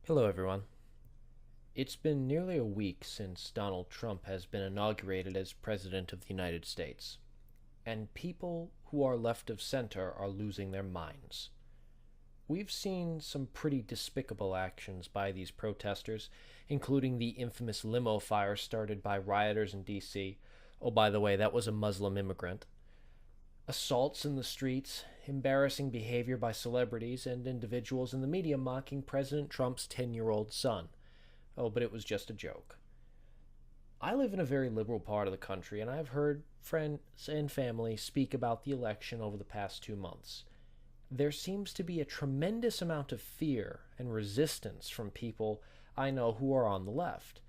Hello, everyone. It's been nearly a week since Donald Trump has been inaugurated as President of the United States, and people who are left of center are losing their minds. We've seen some pretty despicable actions by these protesters, including the infamous limo fire started by rioters in D.C. Oh, by the way, that was a Muslim immigrant. Assaults in the streets, embarrassing behavior by celebrities and individuals in the media mocking President Trump's 10-year-old son. Oh, but it was just a joke. I live in a very liberal part of the country, and I've heard friends and family speak about the election over the past 2 months. There seems to be a tremendous amount of fear and resistance from people I know who are on the left.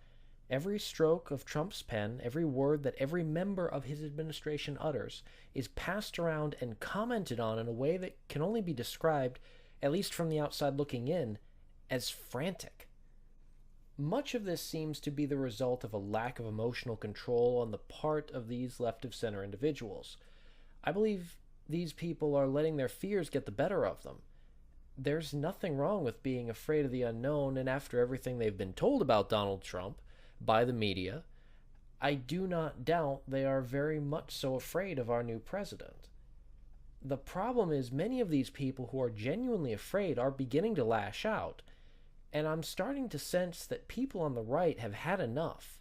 Every stroke of Trump's pen, every word that every member of his administration utters, is passed around and commented on in a way that can only be described, at least from the outside looking in, as frantic. Much of this seems to be the result of a lack of emotional control on the part of these left of center individuals. I believe these people are letting their fears get the better of them. There's nothing wrong with being afraid of the unknown, and after everything they've been told about Donald Trump by the media, I do not doubt they are very much so afraid of our new president. The problem is many of these people who are genuinely afraid are beginning to lash out, and I'm starting to sense that people on the right have had enough.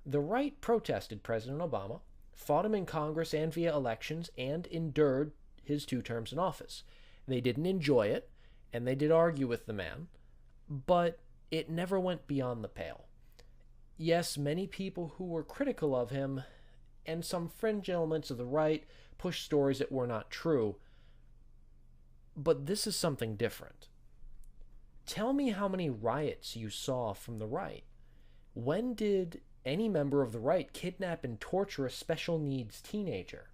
The right protested President Obama, fought him in Congress and via elections, and endured his 2 terms in office. They didn't enjoy it, and they did argue with the man, but it never went beyond the pale. Yes, many people who were critical of him and some fringe elements of the right pushed stories that were not true, but this is something different. Tell me how many riots you saw from the right. When did any member of the right kidnap and torture a special needs teenager?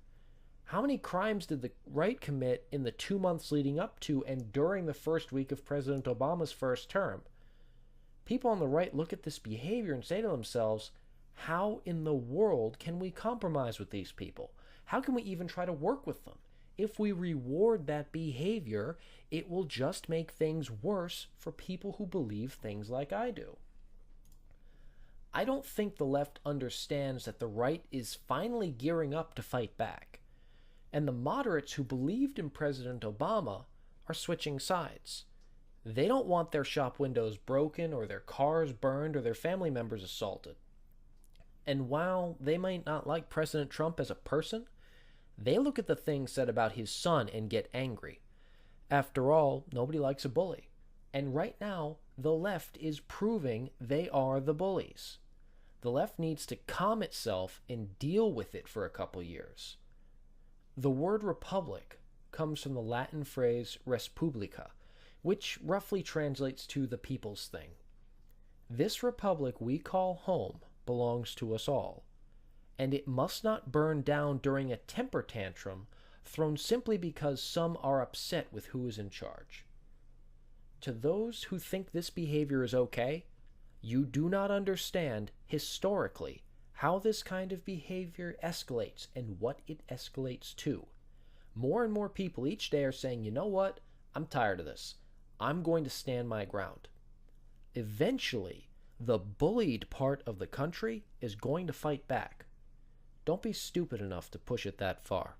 How many crimes did the right commit in the 2 months leading up to and during the first week of President Obama's first term? People on the right look at this behavior and say to themselves, how in the world can we compromise with these people? How can we even try to work with them? If we reward that behavior, it will just make things worse for people who believe things like I do. I don't think the left understands that the right is finally gearing up to fight back, and the moderates who believed in President Obama are switching sides. They don't want their shop windows broken or their cars burned or their family members assaulted. And while they might not like President Trump as a person, they look at the things said about his son and get angry. After all, nobody likes a bully. And right now, the left is proving they are the bullies. The left needs to calm itself and deal with it for a couple years. The word republic comes from the Latin phrase res publica, which roughly translates to the people's thing. This republic we call home belongs to us all, and it must not burn down during a temper tantrum thrown simply because some are upset with who is in charge. To those who think this behavior is okay, you do not understand, historically, how this kind of behavior escalates and what it escalates to. More and more people each day are saying, you know what, I'm tired of this. I'm going to stand my ground. Eventually, the bullied part of the country is going to fight back. Don't be stupid enough to push it that far.